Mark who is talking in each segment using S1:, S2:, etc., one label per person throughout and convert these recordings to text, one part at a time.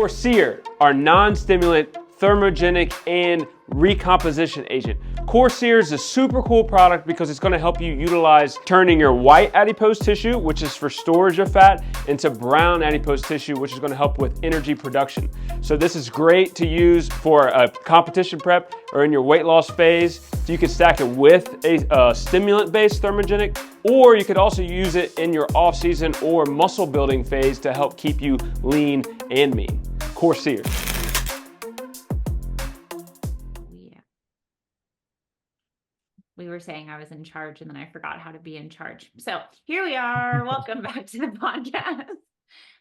S1: Sear, our non-stimulant, thermogenic, and recomposition agent. Sear is a super cool product because it's going to help you utilize turning your white adipose tissue, which is for storage of fat, into brown adipose tissue, which is going to help with energy production. So this is great to use for a competition prep or in your weight loss phase. So you can stack it with a stimulant-based thermogenic, or you could also use it in your off-season or muscle building phase to help keep you lean and mean. Sear.
S2: We were saying I was in charge and then I forgot how to be in charge. So here we are. Welcome back to the podcast.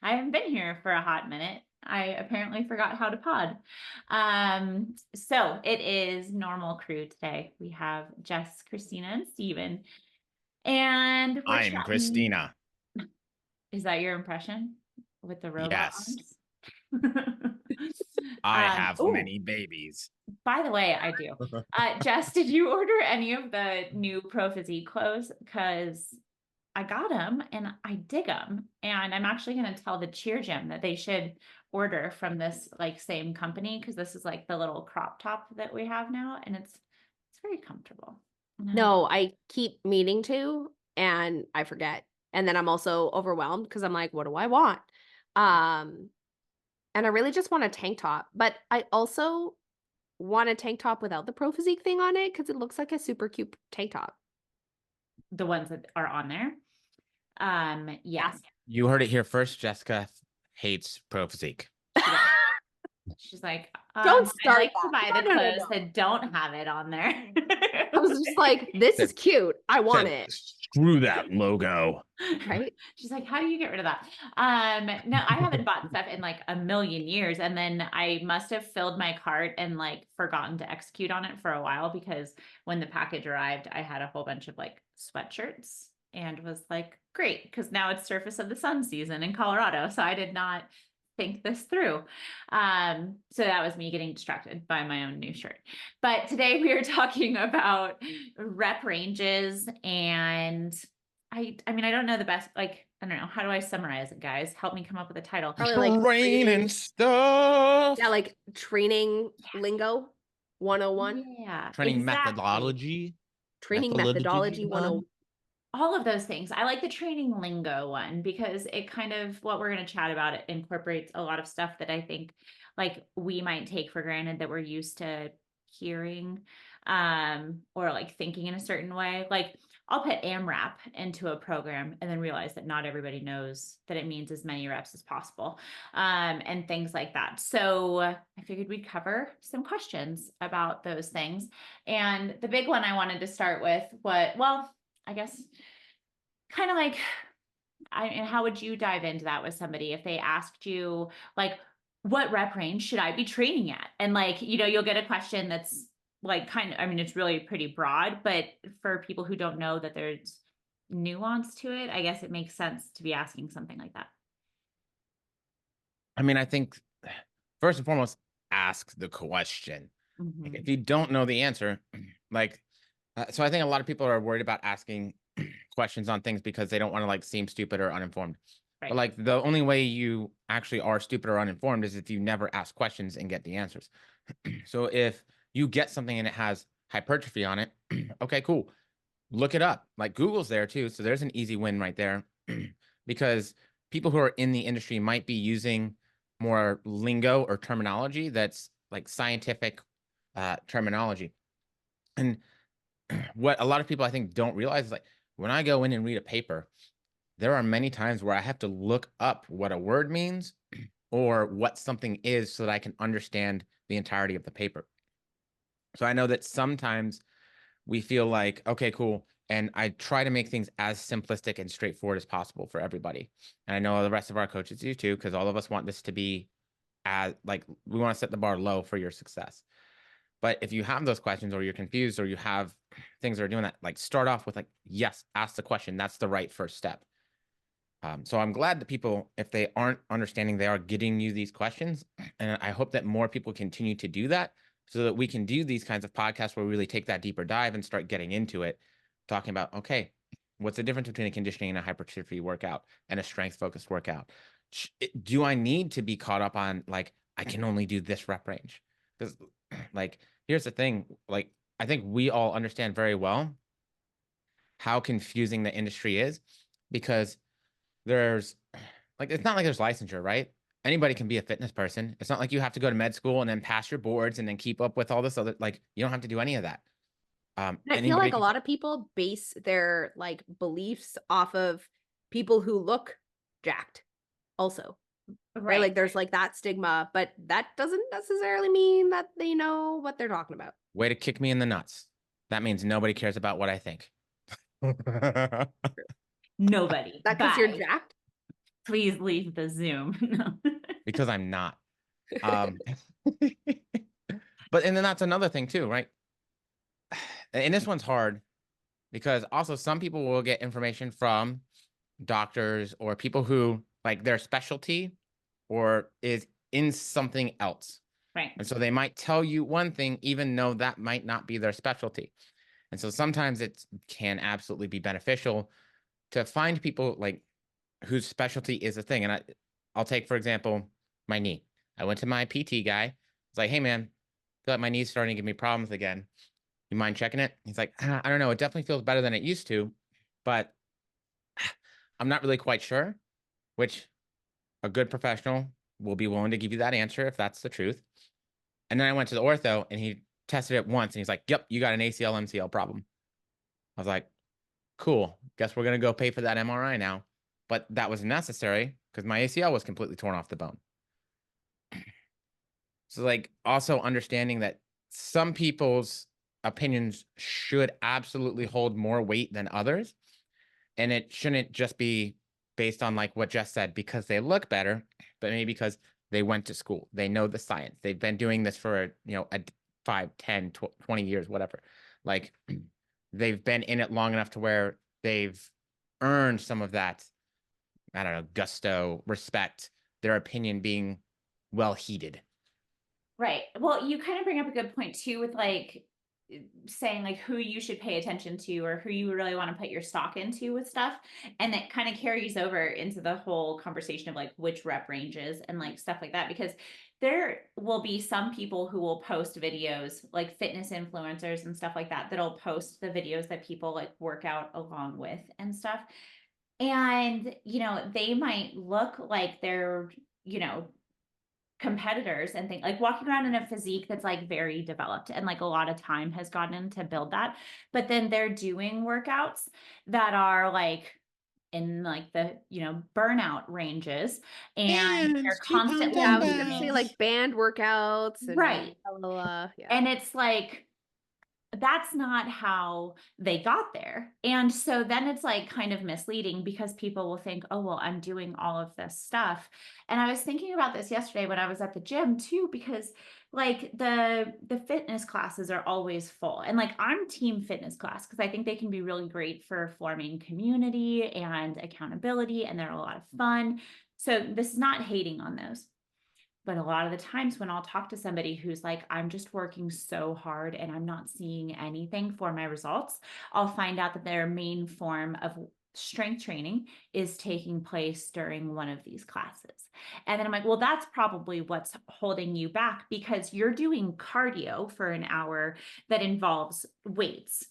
S2: I haven't been here for a hot minute. I apparently forgot how to pod. So it is normal crew today. We have Jess, Christina, and Steven. And
S3: I'm Christina.
S2: Is that your impression with the robot
S3: Yes.
S2: arms?
S3: I have many babies.
S2: By the way, I do. Jess, did you order any of the new Pro Physique clothes? Because I got them and I dig them. And I'm actually going to tell the cheer gym that they should order from this like same company, because this is like the little crop top that we have now, and it's very comfortable.
S4: No, I keep meaning to, and I forget. And then I'm also overwhelmed because I'm like, what do I want? And I really just want a tank top, but I also want a tank top without the Pro Physique thing on it because it looks like a super cute tank top.
S2: The ones that are on there. Yes.
S3: You heard it here first. Jessica hates Pro Physique.
S2: She's like,
S4: don't start.
S2: I like to buy the clothes that don't have it on there.
S4: I was just like, this is cute. I want it.
S3: Screw that logo.
S4: Right?
S2: She's like, how do you get rid of that? No, I haven't bought stuff in like a million years. And then I must have filled my cart and like forgotten to execute on it for a while, because when the package arrived, I had a whole bunch of like sweatshirts and was like, great, because now it's surface of the sun season in Colorado. So I did not think this through. So that was me getting distracted by my own new shirt. But today we are talking about rep ranges, and I mean, I don't know the best, like, I don't know. How do I summarize it, guys? Help me come up with a title.
S4: Probably like
S3: training stuff.
S4: Yeah, like training lingo 101.
S2: Yeah.
S3: Training
S2: exactly.
S3: methodology.
S4: Training methodology 101.
S2: All of those things. I like the training lingo one because it kind of, what we're going to chat about, it incorporates a lot of stuff that I think like we might take for granted that we're used to hearing, or like thinking in a certain way. Like I'll put AMRAP into a program and then realize that not everybody knows that it means as many reps as possible, and things like that. So I figured we'd cover some questions about those things. And the big one I wanted to start with, I guess kind of like, and how would you dive into that with somebody if they asked you, like, what rep range should I be training at? And like, you'll get a question that's like it's really pretty broad, but for people who don't know that there's nuance to it, I guess it makes sense to be asking something like that.
S3: I mean, I think first and foremost, ask the question.
S2: Mm-hmm.
S3: Like, if you don't know the answer, like, so I think a lot of people are worried about asking questions on things because they don't want to like seem stupid or uninformed.
S2: Right.
S3: But like the only way you actually are stupid or uninformed is if you never ask questions and get the answers. So if you get something and it has hypertrophy on it, okay, cool. Look it up. Like Google's there too. So there's an easy win right there because people who are in the industry might be using more lingo or terminology that's like scientific terminology. And what a lot of people I think don't realize is like when I go in and read a paper, there are many times where I have to look up what a word means or what something is so that I can understand the entirety of the paper. So I know that sometimes we feel like, okay, cool. And I try to make things as simplistic and straightforward as possible for everybody. And I know the rest of our coaches do too, because all of us want this to be as like, we want to set the bar low for your success. But if you have those questions or you're confused or you have things that are doing that, like start off with like, yes, ask the question. That's the right first step. So I'm glad that people, if they aren't understanding, they are getting you these questions. And I hope that more people continue to do that so that we can do these kinds of podcasts where we really take that deeper dive and start getting into it, talking about, okay, what's the difference between a conditioning and a hypertrophy workout and a strength focused workout? do I need to be caught up on like, I can only do this rep range? Because like, here's the thing, like, I think we all understand very well how confusing the industry is, because there's like, it's not like there's licensure, right? Anybody can be a fitness person. It's not like you have to go to med school and then pass your boards and then keep up with all this other, like, you don't have to do any of that.
S4: I feel
S3: Anybody
S4: like a
S3: can-
S4: lot of people base their like beliefs off of people who look jacked also. Right? Like there's like that stigma, but that doesn't necessarily mean that they know what they're talking about.
S3: Way to kick me in the nuts. That means nobody cares about what I think.
S2: Nobody.
S4: That because you're
S2: Bye.
S4: jacked?
S2: Please leave the Zoom. No.
S3: Because I'm not. But and then that's another thing too, right? And this one's hard because also some people will get information from doctors or people who like their specialty or is in something else.
S2: Right.
S3: And so they might tell you one thing, even though that might not be their specialty. And so sometimes it can absolutely be beneficial to find people like whose specialty is a thing. And I'll take, for example, my knee. I went to my PT guy. It's like, hey man, I feel like my knee's starting to give me problems again. You mind checking it? He's like, I don't know. It definitely feels better than it used to, but I'm not really quite sure, which a good professional will be willing to give you that answer if that's the truth. And then I went to the ortho and he tested it once and he's like, yep, you got an ACL MCL problem. I was like, cool. Guess we're going to go pay for that MRI now. But that was necessary because my ACL was completely torn off the bone. So like also understanding that some people's opinions should absolutely hold more weight than others. And it shouldn't just be based on like what Jess said, because they look better, but maybe because they went to school. They know the science. They've been doing this for, a 5, 10, 20 years, whatever. Like they've been in it long enough to where they've earned some of that, I don't know, gusto, respect, their opinion being well heeded.
S2: Right. Well, you kind of bring up a good point too with like saying like who you should pay attention to or who you really want to put your stock into with stuff. And that kind of carries over into the whole conversation of like which rep ranges and like stuff like that, because there will be some people who will post videos like fitness influencers and stuff like that, that'll post the videos that people like work out along with and stuff. And, they might look like they're, competitors and things like walking around in a physique that's like very developed and like a lot of time has gone in to build that. But then they're doing workouts that are like in like the, burnout ranges and they're constantly
S4: Yeah, I was gonna say
S2: moving.
S4: like band workouts and
S2: Right.
S4: blah, blah, blah. Yeah.
S2: And it's like, that's not how they got there. And so then it's like kind of misleading because people will think, oh, well, I'm doing all of this stuff. And I was thinking about this yesterday when I was at the gym too, because like the fitness classes are always full. And like I'm team fitness class because I think they can be really great for forming community and accountability, and they're a lot of fun. So this is not hating on those. But a lot of the times when I'll talk to somebody who's like, I'm just working so hard and I'm not seeing anything for my results, I'll find out that their main form of strength training is taking place during one of these classes. And then I'm like, well, that's probably what's holding you back, because you're doing cardio for an hour that involves weights.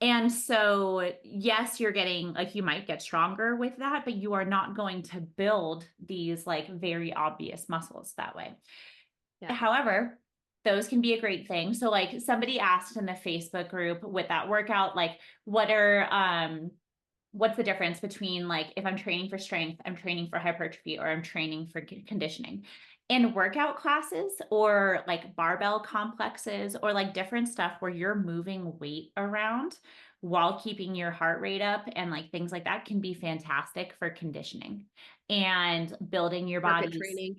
S2: And so, yes, you're getting like, you might get stronger with that, but you are not going to build these like very obvious muscles that way.
S4: Yeah.
S2: However, those can be a great thing. So like somebody asked in the Facebook group with that workout, like what's the difference between like if I'm training for strength, I'm training for hypertrophy, or I'm training for conditioning? In workout classes or like barbell complexes or like different stuff where you're moving weight around while keeping your heart rate up and like things like that can be fantastic for conditioning and building your
S4: Circuit
S2: body's
S4: training.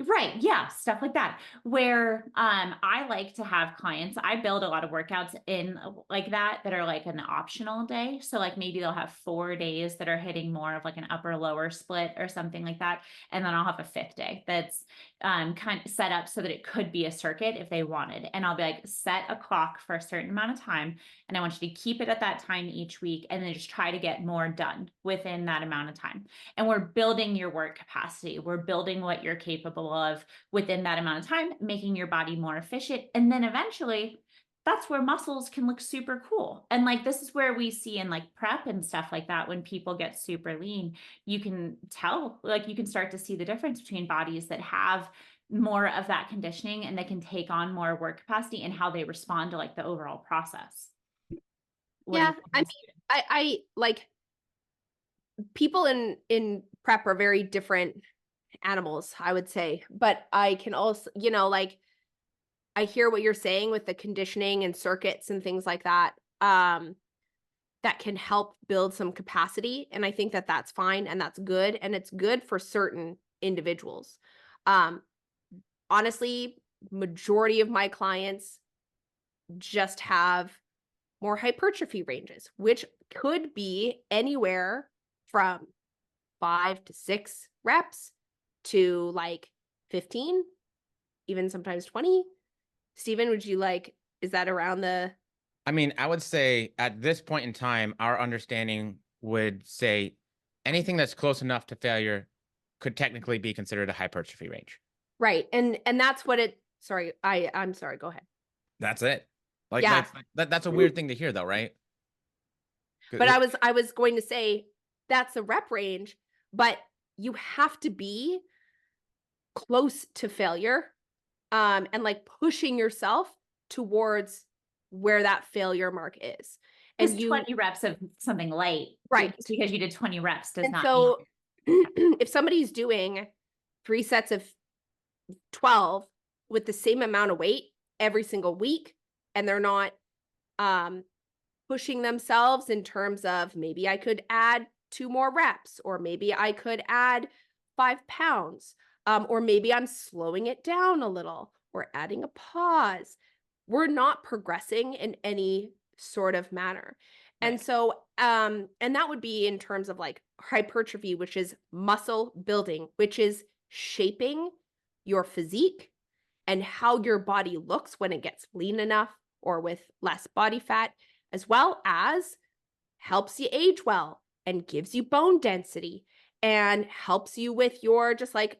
S2: Right. Yeah. Stuff like that. Where I like to have clients, I build a lot of workouts in like that are like an optional day. So like maybe they'll have 4 days that are hitting more of like an upper lower split or something like that. And then I'll have a 5th day that's kind of set up so that it could be a circuit if they wanted. And I'll be like, set a clock for a certain amount of time. And I want you to keep it at that time each week and then just try to get more done within that amount of time. And we're building your work capacity. We're building what you're capable of within that amount of time, making your body more efficient. And then eventually that's where muscles can look super cool. And like, this is where we see in like prep and stuff like that, when people get super lean, you can tell, like you can start to see the difference between bodies that have more of that conditioning and they can take on more work capacity and how they respond to like the overall process.
S4: Yeah. I mean, I like, people in prep are very different animals, I would say, but I can also, like, I hear what you're saying with the conditioning and circuits and things like that, that can help build some capacity. And I think that that's fine and that's good. And it's good for certain individuals. Honestly, majority of my clients just have more hypertrophy ranges, which could be anywhere from 5 to 6 reps to like 15, even sometimes 20. Stephen, would you like, is that around the?
S3: I mean, I would say at this point in time, our understanding would say anything that's close enough to failure could technically be considered a hypertrophy range.
S4: Right. And that's what sorry, I'm sorry, go ahead.
S3: That's it. Like,
S4: yeah.
S3: That's a weird thing to hear though, right?
S4: But I was going to say that's a rep range, but you have to be close to failure, and like pushing yourself towards where that failure mark is.
S2: And 20 reps of something light,
S4: right?
S2: Just because you did 20 reps does not
S4: mean if somebody's doing 3 sets of 12 with the same amount of weight every single week, and they're not pushing themselves in terms of, maybe I could add 2 more reps, or maybe I could add 5 pounds, or maybe I'm slowing it down a little or adding a pause. We're not progressing in any sort of manner. Right. And so, and that would be in terms of like hypertrophy, which is muscle building, which is shaping your physique and how your body looks when it gets lean enough or with less body fat, as well as helps you age well and gives you bone density and helps you with your just like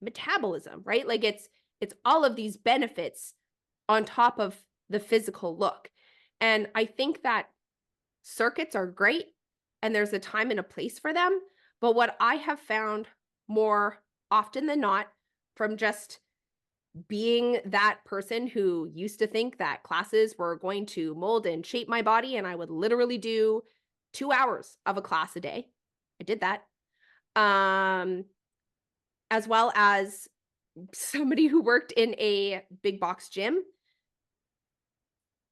S4: metabolism, right? Like it's all of these benefits on top of the physical look. And I think that circuits are great and there's a time and a place for them. But what I have found more often than not, from just being that person who used to think that classes were going to mold and shape my body, and I would literally do 2 hours of a class a day. I did that. As well as somebody who worked in a big box gym,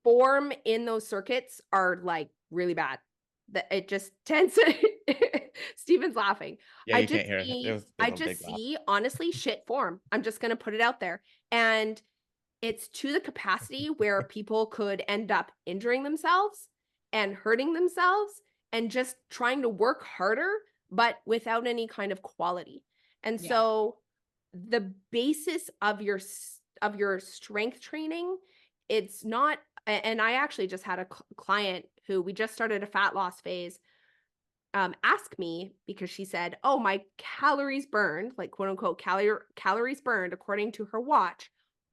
S4: form in those circuits are like really bad. That it just tends to Steven's laughing.
S3: Yeah, you can't hear it.
S4: I just see honestly shit form. I'm just gonna put it out there. And it's to the capacity where people could end up injuring themselves and hurting themselves and just trying to work harder, but without any kind of quality. And so the basis of your strength training, it's not, and I actually just had a client who we just started a fat loss phase, ask me, because she said, oh, my calories burned, like quote unquote calories burned according to her watch,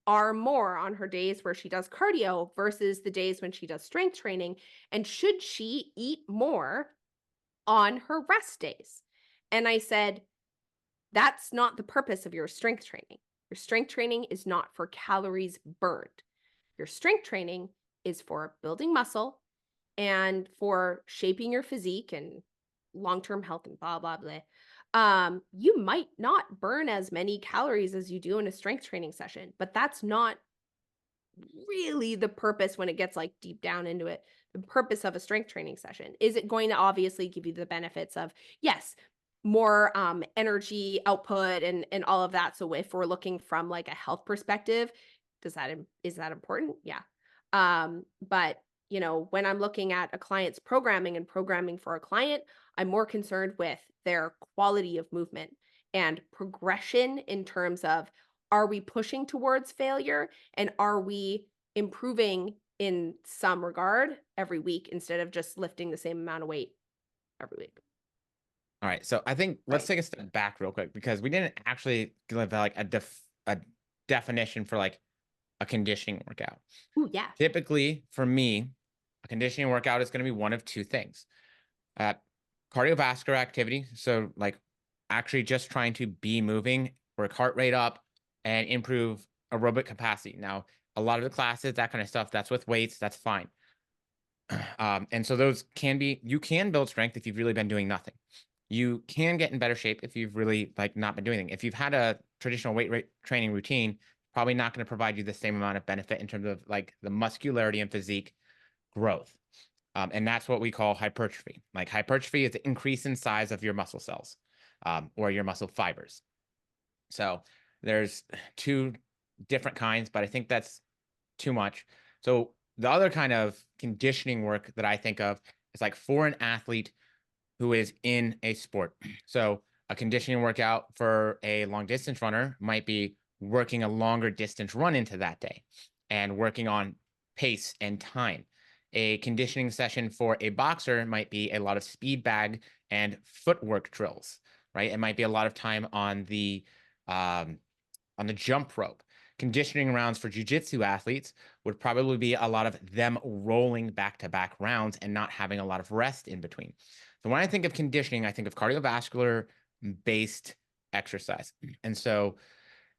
S4: are more on her days where she does cardio versus the days when she does strength training. And should she eat more on her rest days? And I said, that's not the purpose of your strength training. Your strength training is not for calories burned. Your strength training is for building muscle and for shaping your physique and long-term health and blah, blah, blah. You might not burn as many calories as you do in a strength training session, but that's not really the purpose when it gets like deep down into it. The purpose of a strength training session, is it going to obviously give you the benefits of, yes, more energy output and all of that. So if we're looking from like a health perspective, is that important? Yeah. But you know, when I'm looking at a client's programming and programming for a client, I'm more concerned with their quality of movement and progression in terms of, are we pushing towards failure and are we improving in some regard every week instead of just lifting the same amount of weight every week.
S3: All right. So I think let's
S4: Right.
S3: take a step back real quick because we didn't actually give like a definition for like a conditioning workout.
S4: Ooh, yeah.
S3: Typically, for me, a conditioning workout is going to be one of two things. Cardiovascular activity. So like actually just trying to be moving, work heart rate up, and improve aerobic capacity. Now, a lot of the classes, that kind of stuff, that's with weights, that's fine. And so those can be, you can build strength if you've really been doing nothing. You can get in better shape if you've really like not been doing anything. If you've had a traditional weight training routine, probably not going to provide you the same amount of benefit in terms of like the muscularity and physique growth. And that's what we call hypertrophy. Like hypertrophy is the increase in size of your muscle cells or your muscle fibers. So there's two different kinds, but I think that's too much. So the other kind of conditioning work that I think of is like for an athlete who is in a sport. So a conditioning workout for a long distance runner might be working a longer distance run into that day and working on pace and time. A conditioning session for a boxer might be a lot of speed bag and footwork drills, right? It might be a lot of time on the jump rope. Conditioning rounds for jiu-jitsu athletes would probably be a lot of them rolling back-to-back rounds and not having a lot of rest in between. So when I think of conditioning, I think of cardiovascular-based exercise. And so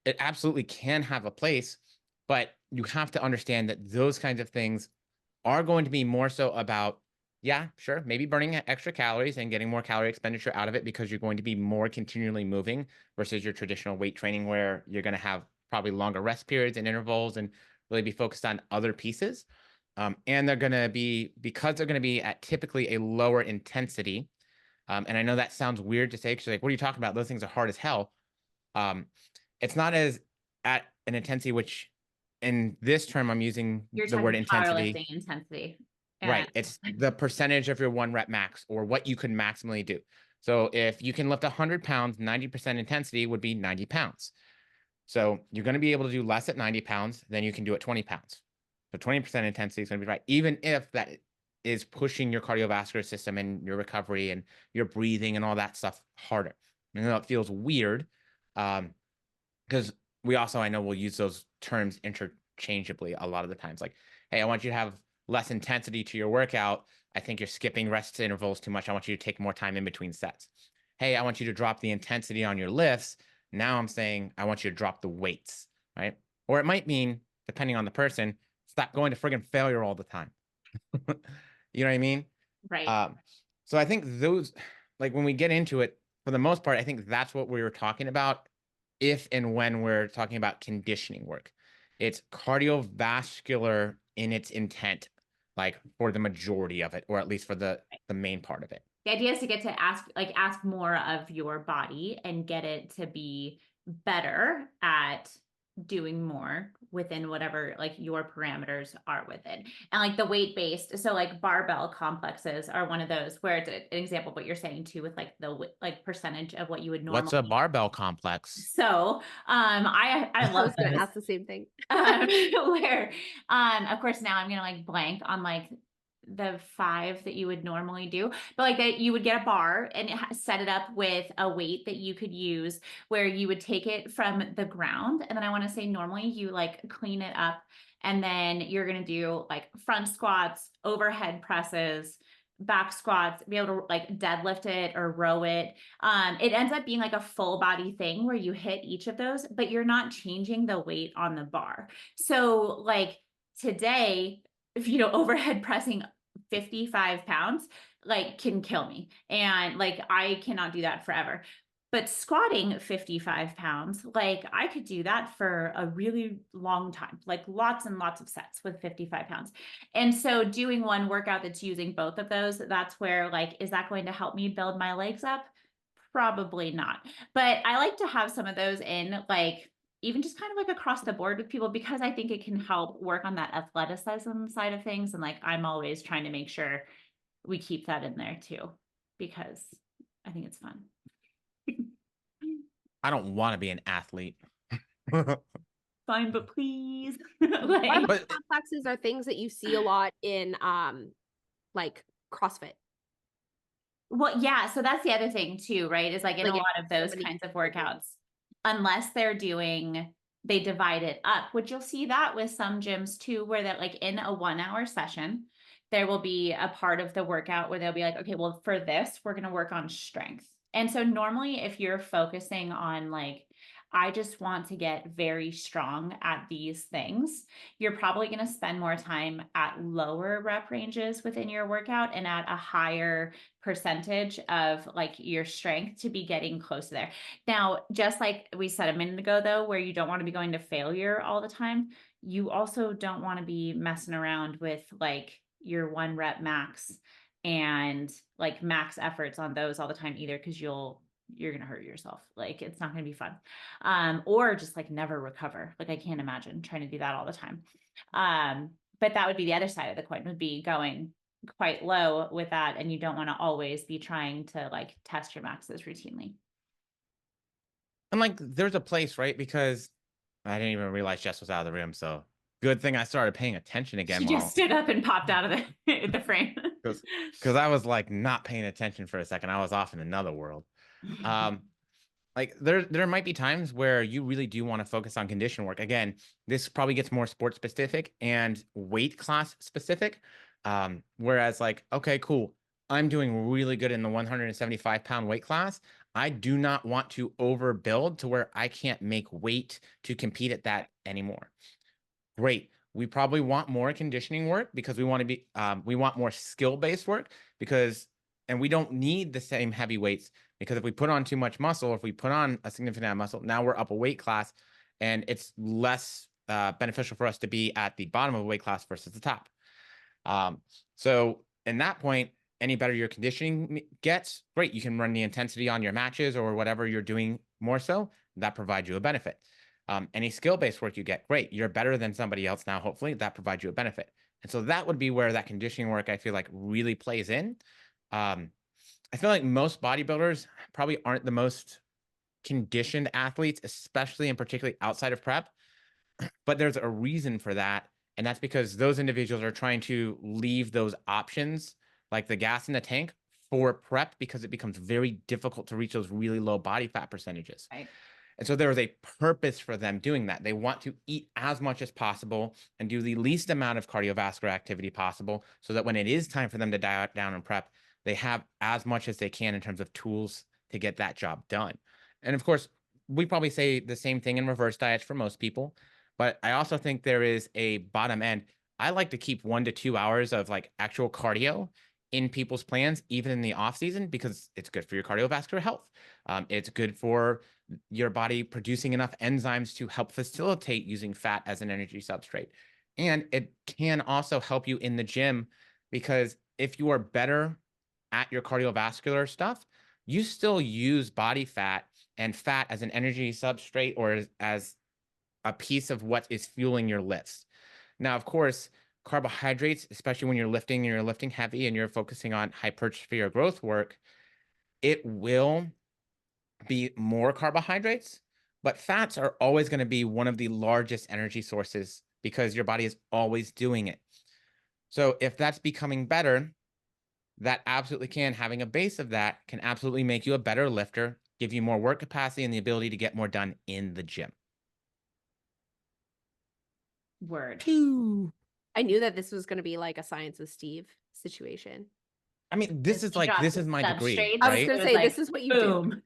S3: it absolutely can have a place, but you have to understand that those kinds of things are going to be more so about, yeah, sure, maybe burning extra calories and getting more calorie expenditure out of it because you're going to be more continually moving versus your traditional weight training where you're going to have probably longer rest periods and intervals and really be focused on other pieces. And they're going to be, because they're going to be at typically a lower intensity. And I know that sounds weird to say, because like, what are you talking about? Those things are hard as hell. It's not as at an intensity, which in this term, I'm using
S2: You're
S3: the word
S2: talking
S3: intensity.
S2: powerlifting intensity.
S3: Right. It's the percentage of your 1 rep max or what you could maximally do. So if you can lift 100 pounds, 90% intensity would be 90 pounds. So you're going to be able to do less at 90 pounds than you can do at 20 pounds. So 20% intensity is going to be right, even if that is pushing your cardiovascular system and your recovery and your breathing and all that stuff harder. I know it feels weird because we also, I know we'll use those terms interchangeably a lot of the times. Like, hey, I want you to have less intensity to your workout. I think you're skipping rest intervals too much. I want you to take more time in between sets. Hey, I want you to drop the intensity on your lifts. Now I'm saying I want you to drop the weights, right? Or it might mean, depending on the person, stop going to friggin' failure all the time. You know what I mean?
S2: Right.
S3: So I think those, like when we get into it, for the most part, I think that's what we were talking about if and when we're talking about conditioning work. It's cardiovascular in its intent, like for the majority of it, or at least for the main part of it.
S2: The idea is to get to ask more of your body and get it to be better at doing more within whatever like your parameters are within. And like the weight based, so like barbell complexes are one of those where it's an example of what you're saying too, with like the like percentage of what you would normally.
S3: What's a barbell complex?
S2: So I love
S4: was gonna ask the same thing.
S2: Where of course now I'm gonna like blank on like the 5 that you would normally do, but like that you would get a bar and set it up with a weight that you could use where you would take it from the ground. And then I want to say normally you like clean it up and then you're going to do like front squats, overhead presses, back squats, be able to like deadlift it or row it. It ends up being like a full body thing where you hit each of those, but you're not changing the weight on the bar. So like today, if you know, overhead pressing 55 pounds, like can kill me. And like, I cannot do that forever. But squatting 55 pounds, like I could do that for a really long time, like lots and lots of sets with 55 pounds. And so doing one workout that's using both of those, that's where like, is that going to help me build my legs up? Probably not. But I like to have some of those in, like, even just kind of like across the board with people, because I think it can help work on that athleticism side of things. And like, I'm always trying to make sure we keep that in there too, because I think it's fun.
S3: I don't want to be an athlete.
S2: Fine, but please.
S4: Body
S3: But-
S4: complexes are things that you see a lot in like CrossFit.
S2: Well, yeah, so that's the other thing too, right? Is like in
S4: Like
S2: a
S4: if
S2: lot of those
S4: somebody-
S2: kinds of workouts, unless they divide it up, which you'll see that with some gyms too, where that like in a 1 hour session, there will be a part of the workout where they'll be like, okay, well, for this, we're going to work on strength. And so normally if you're focusing on like, I just want to get very strong at these things, you're probably going to spend more time at lower rep ranges within your workout and at a higher percentage of like your strength to be getting close to there. Now, just like we said a minute ago, though, where you don't want to be going to failure all the time, you also don't want to be messing around with like your 1 rep max and like max efforts on those all the time either, because you're going to hurt yourself. Like it's not going to be fun. Or just like never recover. Like I can't imagine trying to do that all the time. But that would be the other side of the coin, would be going quite low with that. And you don't want to always be trying to like test your maxes routinely.
S3: And like, there's a place, right? Because I didn't even realize Jess was out of the room. So good thing I started paying attention again.
S2: She just stood up and popped out of the frame.
S3: Because I was like not paying attention for a second. I was off in another world. Like there might be times where you really do want to focus on condition work. Again, this probably gets more sport specific and weight class specific. Whereas like, okay, cool. I'm doing really good in the 175-pound weight class. I do not want to overbuild to where I can't make weight to compete at that anymore. Great. We probably want more conditioning work because we want more skill-based work and we don't need the same heavy weights, because if we put on too much muscle, if we put on a significant amount of muscle, now we're up a weight class and it's less beneficial for us to be at the bottom of a weight class versus the top. So in that point, any better your conditioning gets, great. You can run the intensity on your matches or whatever you're doing more so. That provides you a benefit. Any skill-based work you get, great. You're better than somebody else now, hopefully. That provides you a benefit. And so that would be where that conditioning work, I feel like, really plays in. I feel like most bodybuilders probably aren't the most conditioned athletes, especially and particularly outside of prep. But there's a reason for that. And that's because those individuals are trying to leave those options, like the gas in the tank, for prep, because it becomes very difficult to reach those really low body fat percentages.
S2: Right.
S3: And so there is a purpose for them doing that. They want to eat as much as possible and do the least amount of cardiovascular activity possible, so that when it is time for them to diet down and prep, they have as much as they can in terms of tools to get that job done. And of course, we probably say the same thing in reverse diets for most people, but I also think there is a bottom end. I like to keep 1 to 2 hours of like actual cardio in people's plans, even in the off season, because it's good for your cardiovascular health. It's good for your body producing enough enzymes to help facilitate using fat as an energy substrate. And it can also help you in the gym, because if you are better at your cardiovascular stuff, you still use body fat and fat as an energy substrate or as a piece of what is fueling your lifts. Now, of course, carbohydrates, especially when you're lifting heavy and you're focusing on hypertrophy or growth work, it will be more carbohydrates, but fats are always going to be one of the largest energy sources because your body is always doing it. So if that's becoming better, that absolutely can, having a base of that can absolutely make you a better lifter, give you more work capacity and the ability to get more done in the gym.
S2: Word.
S4: I knew that this was going to be like a Science with Steve situation.
S3: I mean, this is my degree,
S2: substrates.
S4: I was
S3: right?
S4: going to say, this is what you
S2: boom.
S4: do.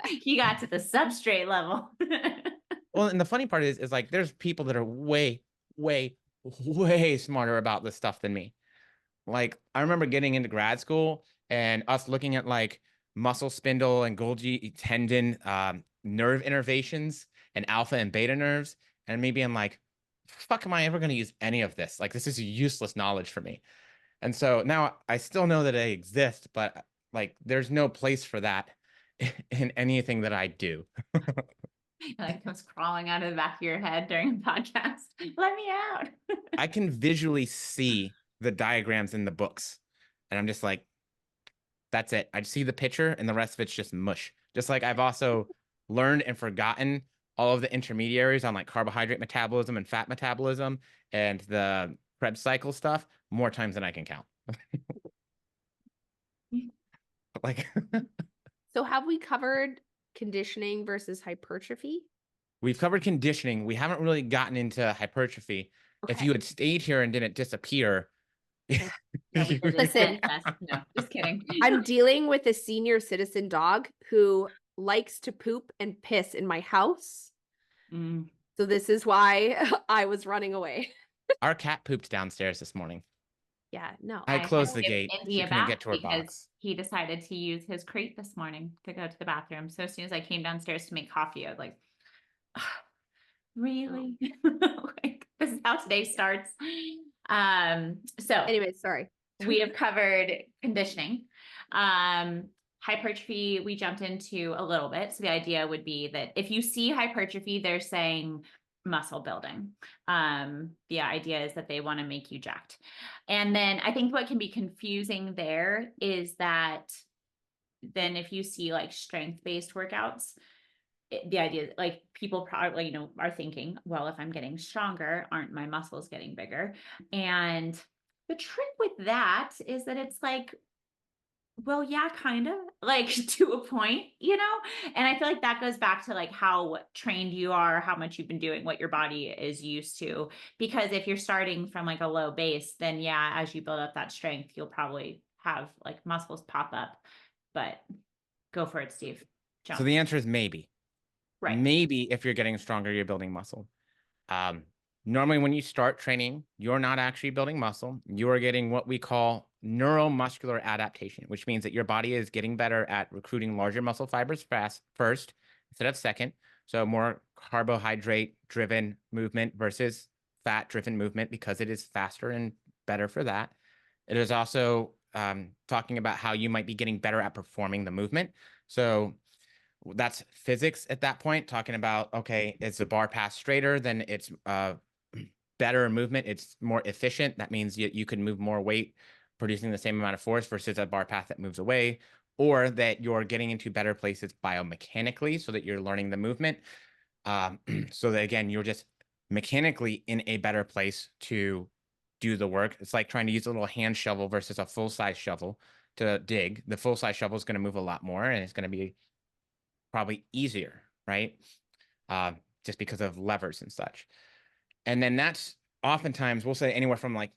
S2: He got to the substrate level.
S3: Well, and the funny part is like, there's people that are way, way, way smarter about this stuff than me. Like, I remember getting into grad school and us looking at like muscle spindle and Golgi tendon, nerve innervations and alpha and beta nerves. And me being like, fuck, am I ever going to use any of this? Like, this is useless knowledge for me. And so now I still know that they exist, but like, there's no place for that in anything that I do.
S2: Like comes crawling out of the back of your head during a podcast. Let me out.
S3: I can visually see the diagrams in the books, and I'm just like, that's it. I see the picture, and the rest of it's just mush. Just like I've also learned and forgotten all of the intermediaries on like carbohydrate metabolism and fat metabolism and the Krebs cycle stuff more times than I can count. Like,
S4: So have we covered conditioning versus hypertrophy?
S3: we've covered conditioning. We haven't really gotten into hypertrophy. If
S4: Okay.
S3: you had stayed here and didn't disappear,
S2: No, we didn't.
S4: Listen.
S2: No, just kidding.
S4: I'm dealing with a senior citizen dog who likes to poop and piss in my house.
S2: Mm.
S4: So this is why I was running away.
S3: our cat pooped downstairs this morning.
S4: Yeah, no.
S3: I closed
S2: had
S3: the
S2: to give
S3: gate.
S2: Indy
S3: She
S2: a
S3: couldn't
S2: bath
S3: get to her
S2: because
S3: box.
S2: he decided to use his crate this morning to go to the bathroom. So as soon as I came downstairs to make coffee, I was like, really? Like, this is how today starts. So
S4: Anyway, sorry.
S2: we have covered conditioning. Hypertrophy, we jumped into a little bit. So the idea would be that if you see hypertrophy, they're saying muscle building. The idea is that they want to make you jacked. And then I think what can be confusing there is that then if you see like strength-based workouts, the idea is like people probably, you know, are thinking, well, if I'm getting stronger, aren't my muscles getting bigger? And the trick with that is that it's like, well, yeah, kind of like to a point, you know? And I feel like that goes back to like how trained you are, how much you've been doing, what your body is used to. Because if you're starting from like a low base, then yeah, as you build up that strength, you'll probably have like muscles pop up. But go for it, Steve. Jump.
S3: So the answer is maybe.
S2: Right.
S3: Maybe if you're getting stronger, you're building muscle. Normally, when you start training, you're not actually building muscle. You are getting what we call neuromuscular adaptation, which means that your body is getting better at recruiting larger muscle fibers first instead of second. So more carbohydrate-driven movement versus fat-driven movement because it is faster and better for that. It is also talking about how you might be getting better at performing the movement. So that's physics at that point, talking about, okay, is the bar pass straighter, then it's better movement, it's more efficient. That means you can move more weight, producing the same amount of force versus a bar path that moves away, or that you're getting into better places biomechanically so that you're learning the movement. So that, again, you're just mechanically in a better place to do the work. It's like trying to use a little hand shovel versus a full-size shovel to dig. The full-size shovel is going to move a lot more, and it's going to be probably easier, right? Just because of levers and such. And then that's oftentimes, we'll say anywhere from like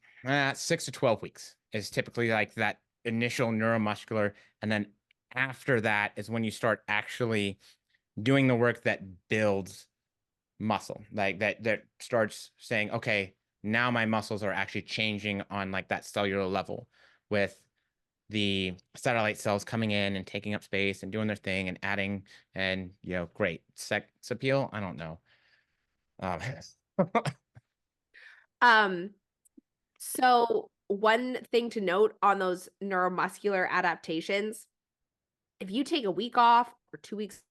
S3: 6 to 12 weeks is typically like that initial neuromuscular. And then after that is when you start actually doing the work that builds muscle, like that starts saying, okay, now my muscles are actually changing on like that cellular level with the satellite cells coming in and taking up space and doing their thing and adding, and great sex appeal. I don't know.
S4: So one thing to note on those neuromuscular adaptations, if you take a week off or 2 weeks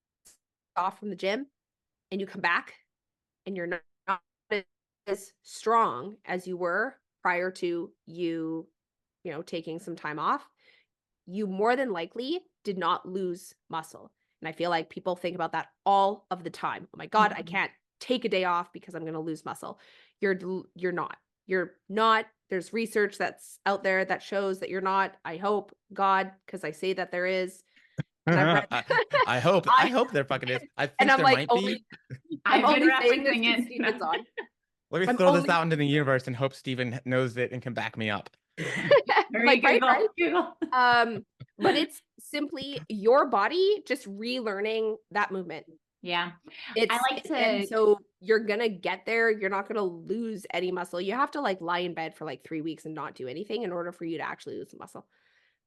S4: off from the gym and you come back and you're not as strong as you were prior to you taking some time off, you more than likely did not lose muscle. And I feel like people think about that all of the time. Oh my God, I can't take a day off because I'm going to lose muscle. You're not. You're not. There's research that's out there that shows that you're not. I hope, God, because I say that there is. And I've read
S3: I hope there fucking is. I think
S4: and I'm
S3: there
S4: like,
S3: might be.
S4: I'm
S2: I've been
S4: only saying this
S2: referencing
S4: because
S2: it.
S4: Steven's on.
S3: Let me
S4: I'm
S3: throw this
S4: only-
S3: out into the universe and hope Steven knows it and can back me up.
S4: Like, right?
S2: Google.
S4: But it's simply your body just relearning that movement.
S2: Yeah.
S4: It's
S2: I like
S4: and
S2: to,
S4: so you're gonna get there. You're not gonna lose any muscle. You have to like lie in bed for like 3 weeks and not do anything in order for you to actually lose the muscle.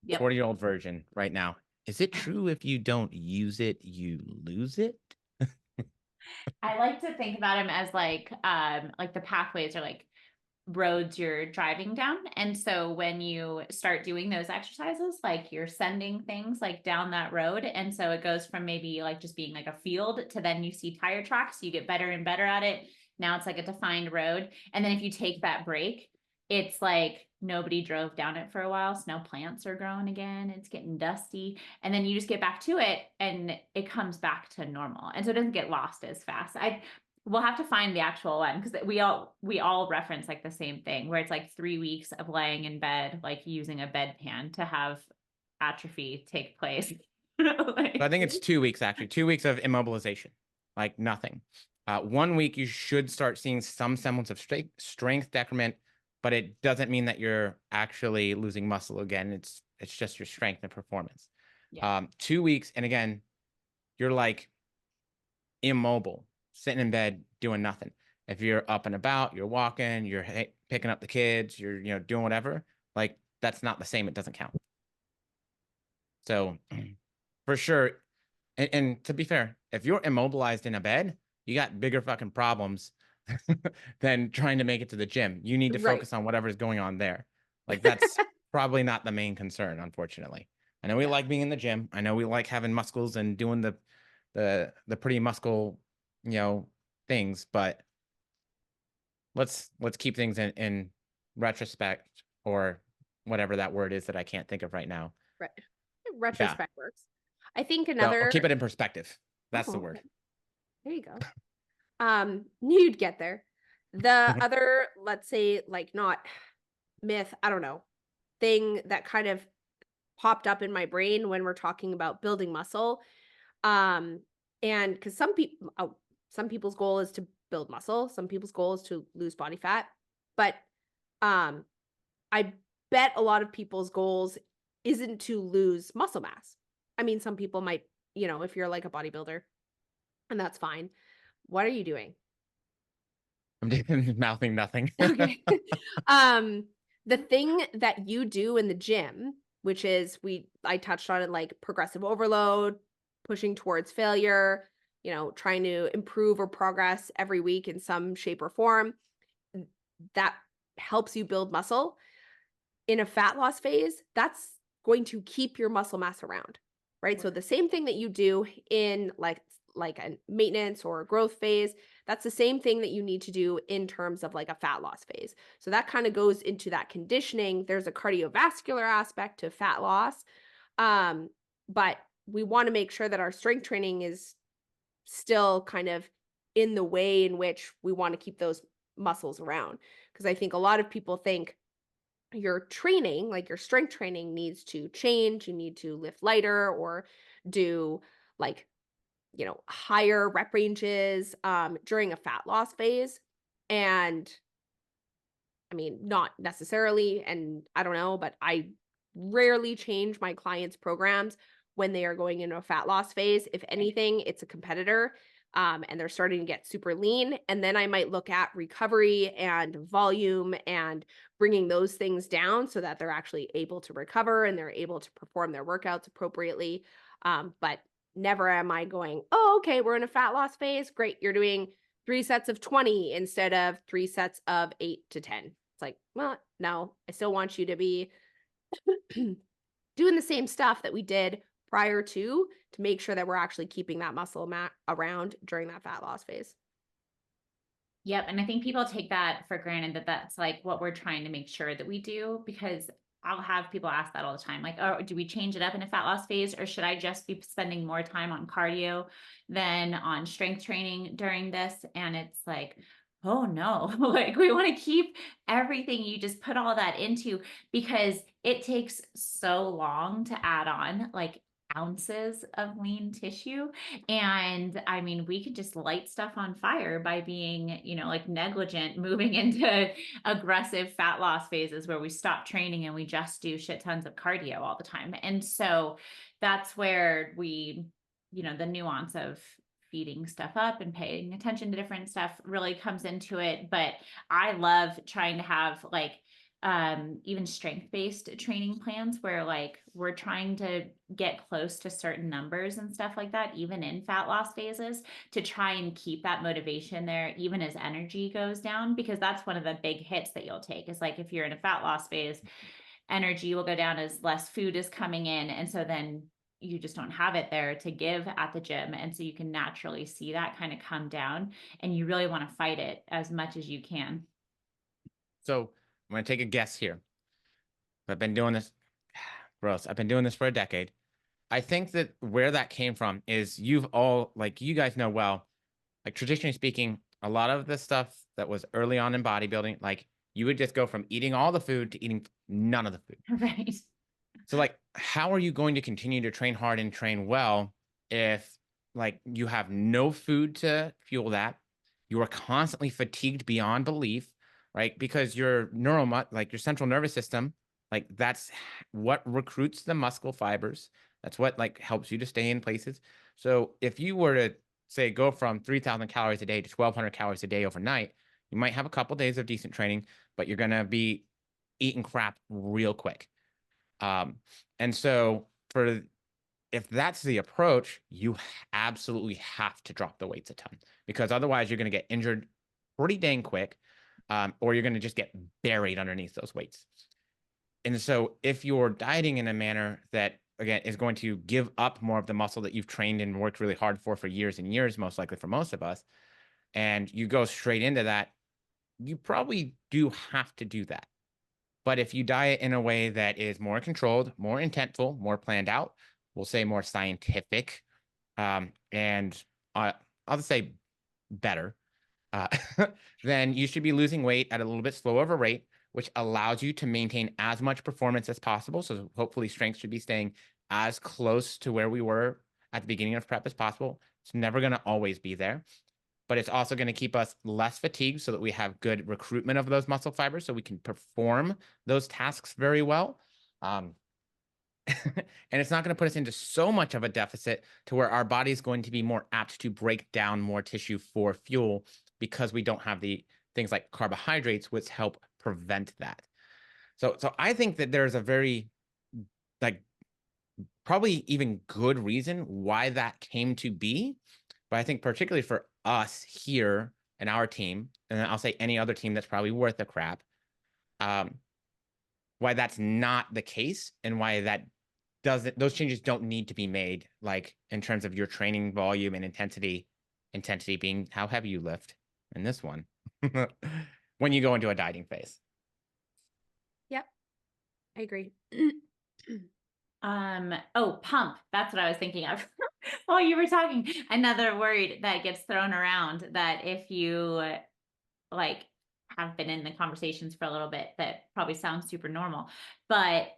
S2: Yep.
S3: 40-year-old version right now. Is it true if you don't use it, you lose it?
S2: I like to think about them as like the pathways are like roads you're driving down. And so when you start doing those exercises, like you're sending things like down that road. And so it goes from maybe like just being like a field to then you see tire tracks, you get better and better at it. Now it's like a defined road. And then if you take that break, it's like nobody drove down it for a while. So now plants are growing again. It's getting dusty. And then you just get back to it and it comes back to normal. And so it doesn't get lost as fast. We'll have to find the actual one because we all reference like the same thing where it's like 3 weeks of laying in bed, like using a bedpan to have atrophy take place.
S3: But I think it's 2 weeks actually, 2 weeks of immobilization, like nothing. 1 week you should start seeing some semblance of strength decrement, but it doesn't mean that you're actually losing muscle again. It's just your strength and performance.
S2: Yeah.
S3: 2 weeks, and again, you're like immobile, sitting in bed doing nothing. If you're up and about, you're walking, you're picking up the kids, you're doing whatever, like that's not the same. It doesn't count. So for sure, and to be fair, if you're immobilized in a bed, you got bigger fucking problems than trying to make it to the gym. You need to focus on whatever's going on there. Like that's probably not the main concern, unfortunately. I know we like being in the gym. I know we like having muscles and doing the pretty muscle, things, but let's keep things in retrospect, or whatever that word is that I can't think of right now.
S4: Right. Retrospect works. I think another
S3: keep it in perspective. That's the word.
S4: Okay. There you go. Knew you'd get there. The other, let's say, like not myth, I don't know, thing that kind of popped up in my brain when we're talking about building muscle. And because some people's goal is to build muscle, some people's goal is to lose body fat, but I bet a lot of people's goals isn't to lose muscle mass. I mean, some people might, if you're like a bodybuilder, and that's fine. What are you doing?
S3: I'm mouthing nothing.
S4: Okay. The thing that you do in the gym, which is I touched on it, like progressive overload, pushing towards failure, trying to improve or progress every week in some shape or form, that helps you build muscle. In a fat loss phase, that's going to keep your muscle mass around, right? So the same thing that you do in like a maintenance or a growth phase, that's the same thing that you need to do in terms of like a fat loss phase. So that kind of goes into that conditioning. There's a cardiovascular aspect to fat loss. But we want to make sure that our strength training is still kind of in the way in which we want to keep those muscles around. Because I think a lot of people think your training, like your strength training, needs to change. You need to lift lighter or do like, higher rep ranges during a fat loss phase. And I mean, not necessarily, and I don't know, but I rarely change my clients' programs when they are going into a fat loss phase. If anything, it's a competitor and they're starting to get super lean. And then I might look at recovery and volume and bringing those things down so that they're actually able to recover and they're able to perform their workouts appropriately. But never am I going, oh, okay, we're in a fat loss phase. Great. You're doing 3 sets of 20 instead of 3 sets of 8 to 10. It's like, well, no, I still want you to be doing the same stuff that we did prior to make sure that we're actually keeping that muscle around during that fat loss phase.
S2: Yep. And I think people take that for granted that that's like what we're trying to make sure that we do, because I'll have people ask that all the time. Like, oh, do we change it up in a fat loss phase, or should I just be spending more time on cardio than on strength training during this? And it's like, oh no, like we want to keep everything you just put all that into, because it takes so long to add on like ounces of lean tissue. And I mean, we could just light stuff on fire by being, like negligent, moving into aggressive fat loss phases where we stop training and we just do shit tons of cardio all the time. And so that's where we, the nuance of feeding stuff up and paying attention to different stuff really comes into it. But I love trying to have like even strength-based training plans where like we're trying to get close to certain numbers and stuff like that, even in fat loss phases, to try and keep that motivation there, even as energy goes down, because that's one of the big hits that you'll take is like, if you're in a fat loss phase, energy will go down as less food is coming in. And so then you just don't have it there to give at the gym. And so you can naturally see that kind of come down, and you really want to fight it as much as you can.
S3: So I'm going to take a guess here. I've been doing this, gross. I've been doing this for a decade. I think that where that came from is you've all, like, you guys know well, like traditionally speaking, a lot of the stuff that was early on in bodybuilding, like you would just go from eating all the food to eating none of the food.
S2: Right.
S3: So like, how are you going to continue to train hard and train well if like you have no food to fuel that? You are constantly fatigued beyond belief, right? Because your like your central nervous system, like that's what recruits the muscle fibers. That's what like helps you to stay in places. So if you were to say go from 3,000 calories a day to 1,200 calories a day overnight, you might have a couple days of decent training, but you're gonna be eating crap real quick. And so if that's the approach, you absolutely have to drop the weights a ton, because otherwise you're going to get injured pretty dang quick, or you're going to just get buried underneath those weights. And so if you're dieting in a manner that, again, is going to give up more of the muscle that you've trained and worked really hard for years and years, most likely for most of us, and you go straight into that, you probably do have to do that. But if you diet in a way that is more controlled, more intentful, more planned out, we'll say more scientific, and I'll just say better, then you should be losing weight at a little bit slower of a rate, which allows you to maintain as much performance as possible. So hopefully strength should be staying as close to where we were at the beginning of prep as possible. It's never going to always be there, but it's also going to keep us less fatigued so that we have good recruitment of those muscle fibers so we can perform those tasks very well. And it's not going to put us into so much of a deficit to where our body is going to be more apt to break down more tissue for fuel, because we don't have the things like carbohydrates, which help prevent that. So I think that there's a very, like, probably even good reason why that came to be. But I think particularly for us here and our team, and I'll say any other team that's probably worth a crap, why that's not the case, and why that those changes don't need to be made, like in terms of your training volume and intensity being how heavy you lift in this one when you go into a dieting phase.
S4: Yep, I agree.
S2: Oh, pump. That's what I was thinking of while you were talking. Another word that gets thrown around that if you like have been in the conversations for a little bit, that probably sounds super normal, but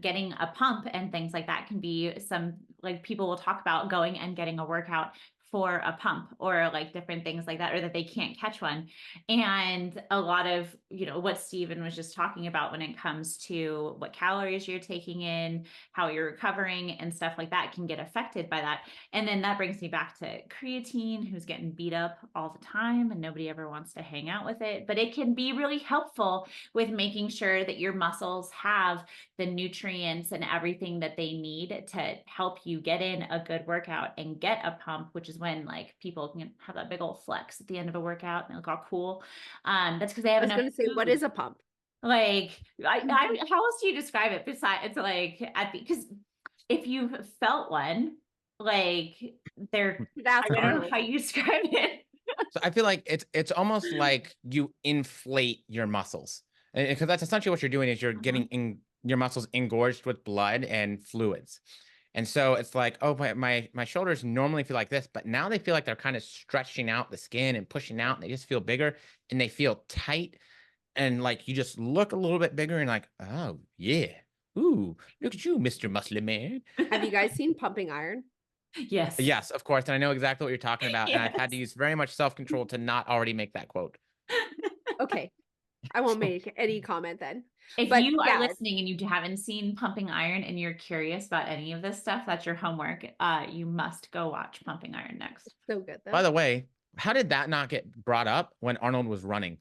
S2: getting a pump and things like that can be some, like, people will talk about going and getting a workout for a pump, or like different things like that, or that they can't catch one. And a lot of, what Steven was just talking about when it comes to what calories you're taking in, how you're recovering and stuff like that can get affected by that. And then that brings me back to creatine, who's getting beat up all the time and nobody ever wants to hang out with it, but it can be really helpful with making sure that your muscles have the nutrients and everything that they need to help you get in a good workout and get a pump, which is when like people can have that big old flex at the end of a workout and they look all cool. That's because they have enough. I was
S4: going to say, what is a pump?
S2: Like, how else do you describe it besides like because if you've felt one, like I don't know how you describe it.
S3: So I feel like it's almost like you inflate your muscles, because that's essentially what you're doing is you're getting your muscles engorged with blood and fluids. And so it's like, oh, my shoulders normally feel like this, but now they feel like they're kind of stretching out the skin and pushing out, and they just feel bigger and they feel tight. And like, you just look a little bit bigger and like, oh yeah. Ooh, look at you, Mr. Muscle Man.
S4: Have you guys seen Pumping Iron?
S2: Yes.
S3: Yes, of course. And I know exactly what you're talking about.
S2: Yes.
S3: And I've had to use very much self-control to not already make that quote.
S4: Okay. I won't make any comment then.
S2: If you are listening and you haven't seen Pumping Iron and you're curious about any of this stuff, that's your homework. You must go watch Pumping Iron next.
S4: So good, though.
S3: By the way, how did that not get brought up when Arnold was running?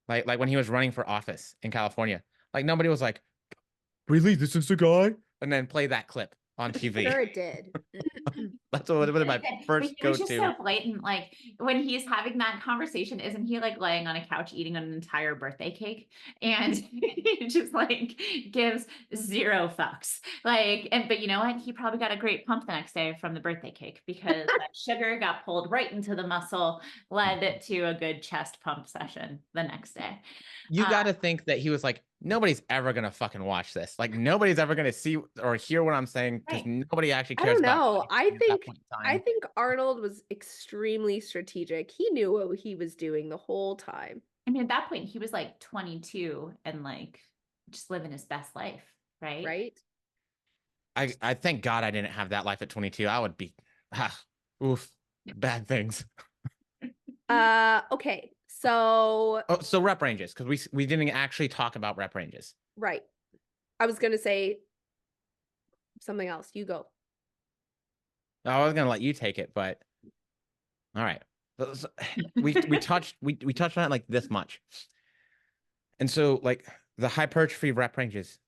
S3: Like when he was running for office in California. Like nobody was like, really, this is the guy? And then play that clip on TV.
S4: Sure it did.
S3: That's what was my
S2: But
S3: first
S2: he was just
S3: go-to.
S2: so blatant. Like when he's having that conversation, isn't he like laying on a couch eating an entire birthday cake? And he just like gives zero fucks. Like, but you know what? He probably got a great pump the next day from the birthday cake because that sugar got pulled right into the muscle, led to a good chest pump session the next day.
S3: You got to think that he was like, nobody's ever going to fucking watch this. Like nobody's ever going to see or hear what I'm saying because
S2: Right.
S3: nobody actually
S4: I
S3: cares
S4: don't know.
S3: about
S4: I
S3: at that
S4: think
S3: point in time.
S4: Arnold was extremely strategic. He knew what he was doing the whole time.
S2: I mean, at that point, he was like 22 and like just living his best life, right?
S4: Right?
S3: I thank God I didn't have that life at 22. I would be, oof, bad things.
S4: Okay. So
S3: Oh, so rep ranges, because we didn't actually talk about rep ranges.
S4: right. I was gonna say something else. You go.
S3: I was gonna let you take it, but all right. We touched on it like this much. And so like the hypertrophy rep ranges,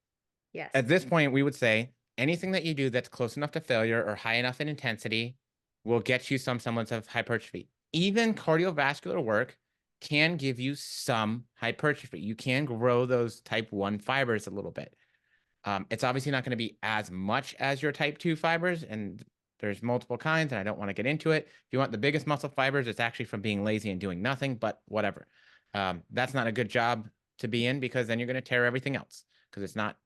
S4: Yes.
S3: at this point, we would say anything that you do that's close enough to failure or high enough in intensity will get you some semblance of hypertrophy. Even cardiovascular work can give you some hypertrophy. You can grow those type 1 fibers a little bit. It's obviously not going to be as much as your type 2 fibers, and there's multiple kinds, and I don't want to get into it. If you want the biggest muscle fibers, it's actually from being lazy and doing nothing, but whatever. That's not a good job to be in because then you're going to tear everything else because it's not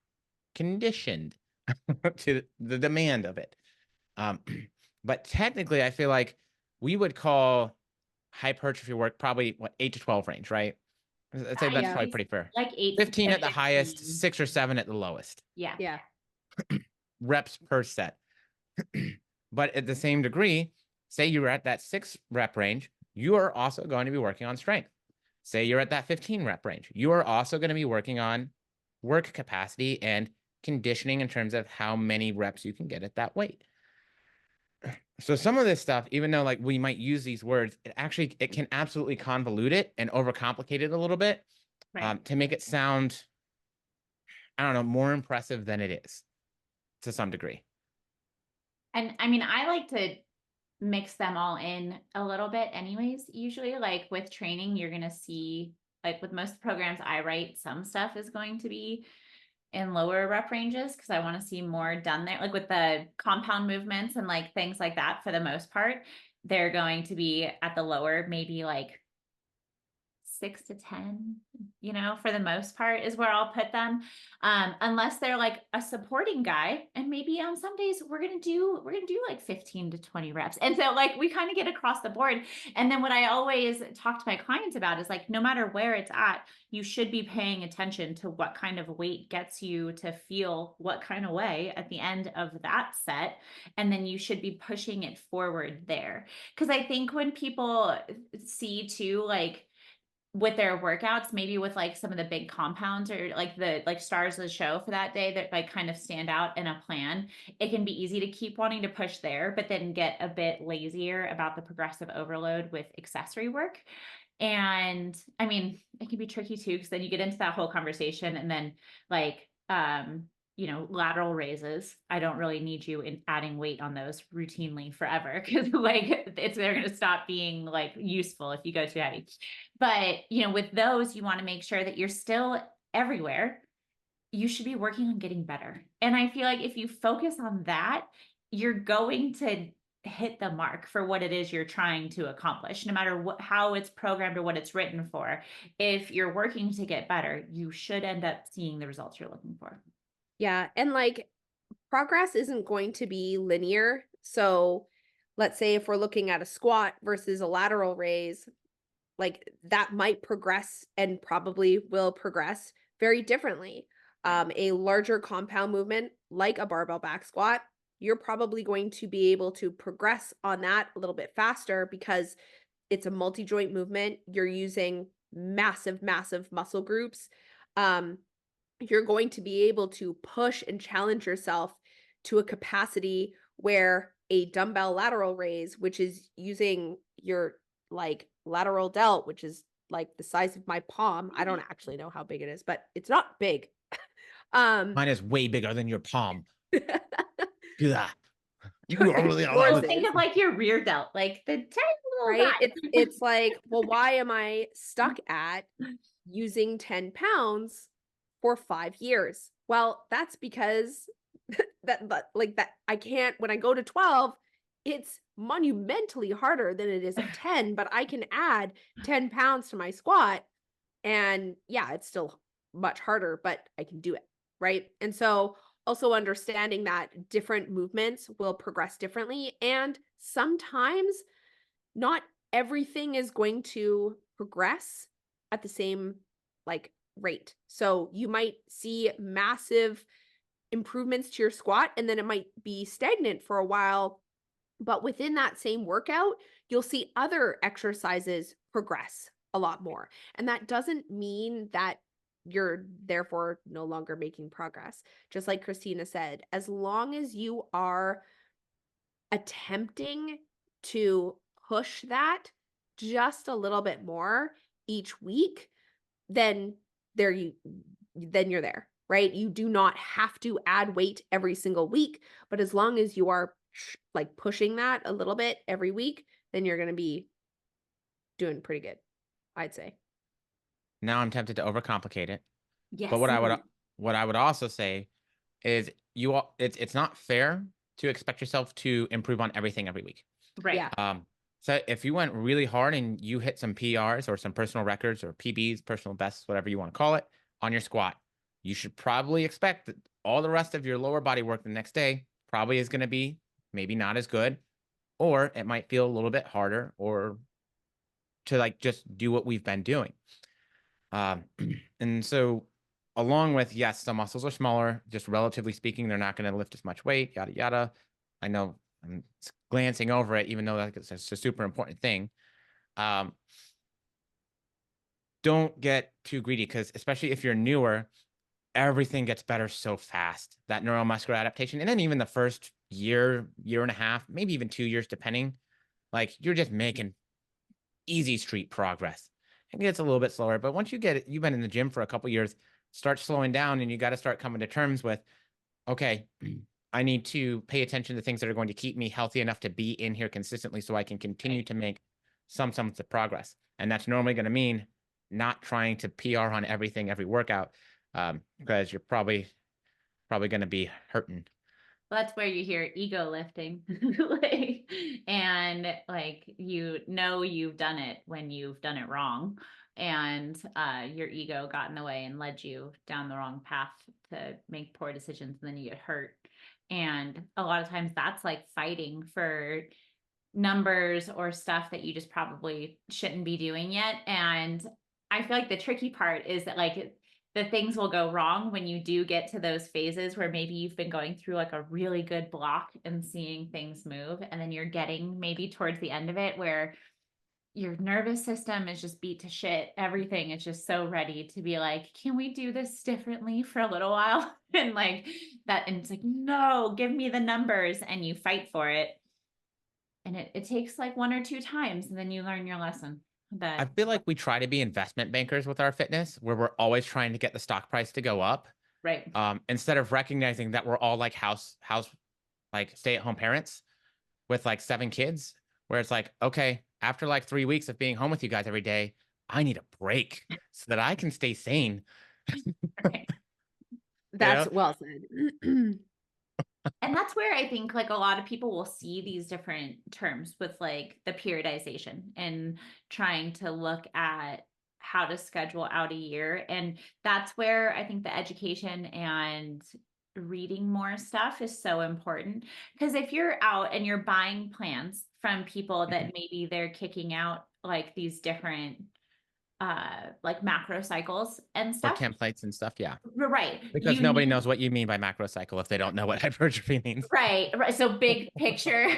S3: conditioned to the demand of it. But technically, I feel like we would call hypertrophy work probably 8 to 12 range, right? I'd say that's probably pretty fair.
S2: Like 8
S3: 15
S2: to
S3: at the highest,
S2: 15.
S3: 6 or 7 at the lowest.
S2: Yeah.
S4: Yeah.
S3: Reps per set. But at the same degree, say you're at that 6 rep range, you are also going to be working on strength. Say you're at that 15 rep range, you are also going to be working on work capacity and conditioning in terms of how many reps you can get at that weight. So some of this stuff, even though like we might use these words, it can absolutely convolute it and overcomplicate it a little bit,
S2: Right.
S3: to make it sound, I don't know, more impressive than it is to some degree.
S2: And I mean, I like to mix them all in a little bit anyways. Usually like with training, you're going to see like with most programs I write, some stuff is going to be in lower rep ranges because I want to see more done there. Like with the compound movements and like things like that, for the most part, they're going to be at the lower, maybe like 6 to 10, you know, for the most part is where I'll put them. Unless they're like a supporting guy. And maybe on some days we're going to do like 15 to 20 reps. And so like we kind of get across the board. And then what I always talk to my clients about is like, no matter where it's at, you should be paying attention to what kind of weight gets you to feel what kind of way at the end of that set. And then you should be pushing it forward there. Because I think when people see too, like, with their workouts, maybe with like some of the big compounds or like the like stars of the show for that day that like kind of stand out in a plan, it can be easy to keep wanting to push there, but then get a bit lazier about the progressive overload with accessory work. And I mean, it can be tricky too, because then you get into that whole conversation and then like, you know, lateral raises. I don't really need you in adding weight on those routinely forever because like they're going to stop being like useful if you go too heavy. But, you know, with those, you want to make sure that you're still everywhere. You should be working on getting better. And I feel like if you focus on that, you're going to hit the mark for what it is you're trying to accomplish, no matter how it's programmed or what it's written for. If you're working to get better, you should end up seeing the results you're looking for.
S4: Yeah. And like progress isn't going to be linear. So let's say if we're looking at a squat versus a lateral raise, like that might progress and probably will progress very differently. A larger compound movement like a barbell back squat, you're probably going to be able to progress on that a little bit faster because it's a multi-joint movement. You're using massive, massive muscle groups. You're going to be able to push and challenge yourself to a capacity where a dumbbell lateral raise, which is using your like lateral delt, which is like the size of my palm. I don't actually know how big it is, but it's not big.
S3: Mine is way bigger than your palm. Yeah.
S4: Yours
S2: Think
S4: is.
S2: of like your rear delt, like the tiny little
S4: Right?
S2: guy.
S4: It's like, well, why am I stuck at using 10 pounds for 5 years? Well, that's because that I can't, when I go to 12, it's monumentally harder than it is at 10, but I can add 10 pounds to my squat. And yeah, it's still much harder, but I can do it. Right. And so also understanding that different movements will progress differently. And sometimes not everything is going to progress at the same like rate. So you might see massive improvements to your squat and then it might be stagnant for a while, but within that same workout, you'll see other exercises progress a lot more. And that doesn't mean that you're therefore no longer making progress. Just like Christina said, as long as you are attempting to push that just a little bit more each week, then you're there, right? You do not have to add weight every single week, but as long as you are like pushing that a little bit every week, then you're going to be doing pretty good, I'd say.
S3: Now I'm tempted to overcomplicate it.
S2: Yes.
S3: But what I would also say is it's not fair to expect yourself to improve on everything every week.
S2: Right.
S4: Yeah.
S3: So if you went really hard and you hit some PRs or some personal records or PBs, personal bests, whatever you want to call it, on your squat, you should probably expect that all the rest of your lower body work the next day probably is going to be maybe not as good, or it might feel a little bit harder, or to like just do what we've been doing. And so along with, yes, some muscles are smaller, just relatively speaking, they're not going to lift as much weight, yada, yada. I know I'm glancing over it, even though it's a super important thing. Don't get too greedy, because especially if you're newer, everything gets better so fast. That neuromuscular adaptation, and then even the first year, year and a half, maybe even 2 years, depending, like you're just making easy street progress. It gets a little bit slower, but once you get it, you've been in the gym for a couple years, start slowing down, and you got to start coming to terms with, okay, I need to pay attention to things that are going to keep me healthy enough to be in here consistently so I can continue to make some semblance of progress. And that's normally going to mean not trying to PR on everything, every workout, because you're probably going to be hurting.
S2: Well, that's where you hear ego lifting. And like, you've done it when you've done it wrong. And your ego got in the way and led you down the wrong path to make poor decisions, and then you get hurt. And a lot of times that's like fighting for numbers or stuff that you just probably shouldn't be doing yet. And I feel like the tricky part is that like the things will go wrong when you do get to those phases where maybe you've been going through like a really good block and seeing things move, and then you're getting maybe towards the end of it where your nervous system is just beat to shit. Everything is just so ready to be like, can we do this differently for a little while? And like that, and it's like, no, give me the numbers, and you fight for it. And it takes like 1 or 2 times, and then you learn your lesson. But
S3: I feel like we try to be investment bankers with our fitness, where we're always trying to get the stock price to go up.
S2: right.
S3: Instead of recognizing that we're all like house like stay-at-home parents with like 7 kids, where it's like, okay, after like 3 weeks of being home with you guys every day, I need a break so that I can stay sane.
S2: Right.
S4: That's well said.
S2: And that's where I think like a lot of people will see these different terms with like the periodization and trying to look at how to schedule out a year. And that's where I think the education and reading more stuff is so important. Because if you're out and you're buying plans from people that maybe they're kicking out like these different like macro cycles and
S3: Or
S2: stuff.
S3: templates and stuff, yeah.
S2: Right.
S3: Because nobody knows what you mean by macro cycle if they don't know what hypertrophy means.
S2: Right. So big picture,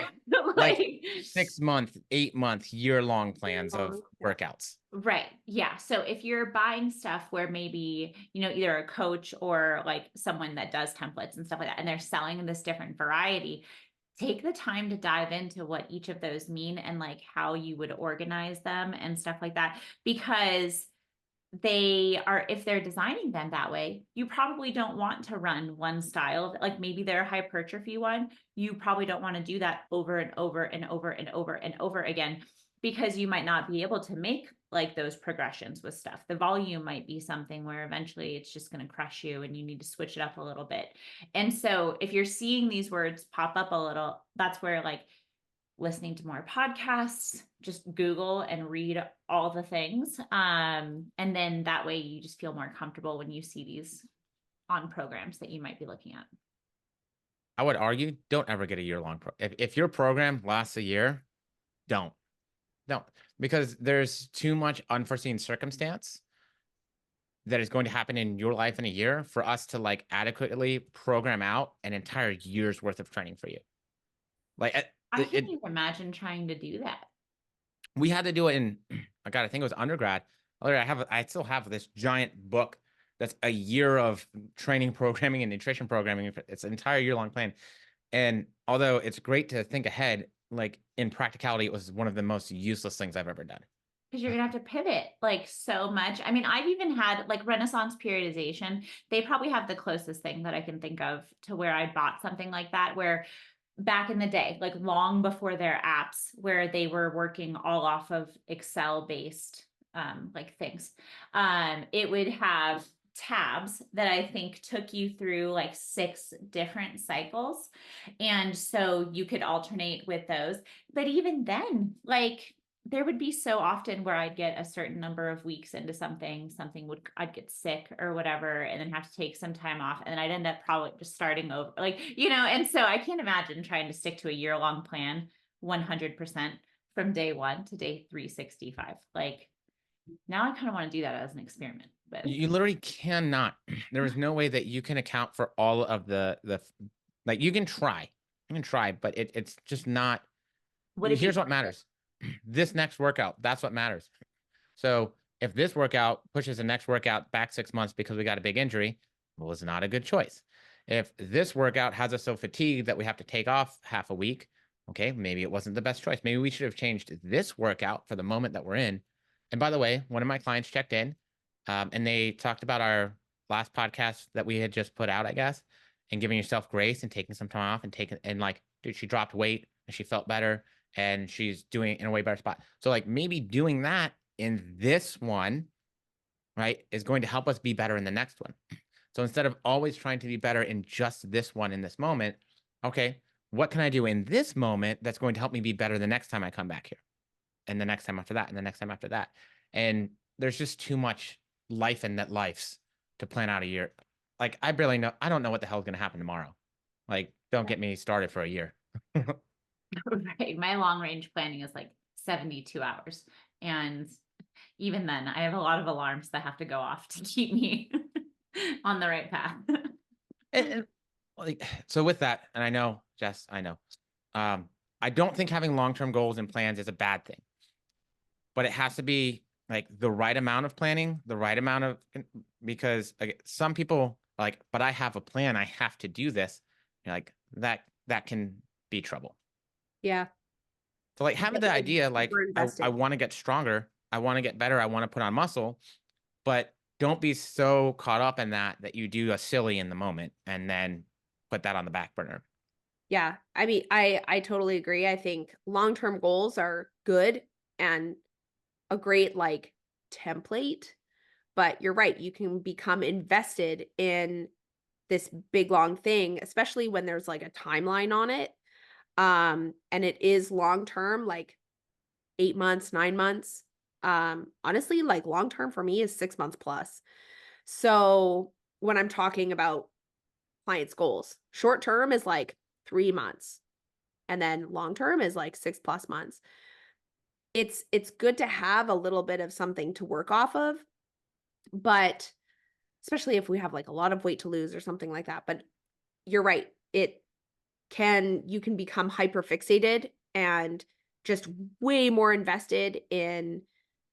S3: like 6 month, 8 month, year-long plans of workouts.
S2: Right. Yeah. So if you're buying stuff where maybe, either a coach or like someone that does templates and stuff like that, and they're selling this different variety, take the time to dive into what each of those mean and like how you would organize them and stuff like that, because if they're designing them that way, you probably don't want to run one style, like maybe they're a hypertrophy one. You probably don't want to do that over and over and over and over and over again, because you might not be able to make like those progressions with stuff. The volume might be something where eventually it's just going to crush you and you need to switch it up a little bit. And so if you're seeing these words pop up a little, that's where like listening to more podcasts, just Google and read all the things. And then that way you just feel more comfortable when you see these on programs that you might be looking at.
S3: I would argue, don't ever get a year-long if your program lasts a year, don't, because there's too much unforeseen circumstance that is going to happen in your life in a year for us to like adequately program out an entire year's worth of training for you. Like
S2: I can't even imagine trying to do that.
S3: We had to do it in, I think it was undergrad. I still have this giant book that's a year of training programming and nutrition programming. It's an entire year-long plan. And although it's great to think ahead, like in practicality, it was one of the most useless things I've ever done.
S2: Because you're gonna have to pivot like so much. I mean, I've even had like Renaissance periodization. They probably have the closest thing that I can think of to where I bought something like that, where back in the day, like long before their apps, where they were working all off of Excel based like things, it would have tabs that I think took you through like 6 different cycles. And so you could alternate with those. But even then, like there would be so often where I'd get a certain number of weeks into I'd get sick or whatever, and then have to take some time off. And then I'd end up probably just starting over, like, and so I can't imagine trying to stick to a year-long plan 100% from day 1 to day 365. Like now I kind of want to do that as an experiment, but
S3: you literally cannot, there is no way that you can account for all of the like you can try, but it's just not, here's what matters. This next workout, that's what matters. So if this workout pushes the next workout back 6 months because we got a big injury, well, it's not a good choice. If this workout has us so fatigued that we have to take off half a week, okay, maybe it wasn't the best choice. Maybe we should have changed this workout for the moment that we're in. And by the way, one of my clients checked in and they talked about our last podcast that we had just put out, I guess, and giving yourself grace and taking some time off and like, dude, she dropped weight and she felt better. And she's doing it in a way better spot. So like maybe doing that in this one, right, is going to help us be better in the next one. So instead of always trying to be better in just this one in this moment, okay, what can I do in this moment that's going to help me be better the next time I come back here? And the next time after that, and the next time after that. And there's just too much life in that life's to plan out a year. Like I don't know what the hell is going to happen tomorrow. Like don't get me started for a year.
S2: Right. My long range planning is like 72 hours. And even then, I have a lot of alarms that have to go off to keep me on the right path.
S3: and like, so with that, and I know, Jess, I know, I don't think having long-term goals and plans is a bad thing, but it has to be like the right amount of planning, the right amount of, because like, some people like, but I have a plan. I have to do this. You're like that can be trouble.
S4: Yeah.
S3: So like having the idea, like I want to get stronger, I want to get better, I want to put on muscle, but don't be so caught up in that you do a silly in the moment and then put that on the back burner.
S4: Yeah. I mean, I totally agree. I think long-term goals are good and a great like template, but you're right. You can become invested in this big long thing, especially when there's like a timeline on it. And it is long-term, like 8 months, 9 months. Honestly, like long-term for me is 6 months plus. So when I'm talking about clients' goals, short-term is like 3 months. And then long-term is like 6+ months. It's good to have a little bit of something to work off of, but especially if we have like a lot of weight to lose or something like that. But you're right. You can become hyper fixated and just way more invested in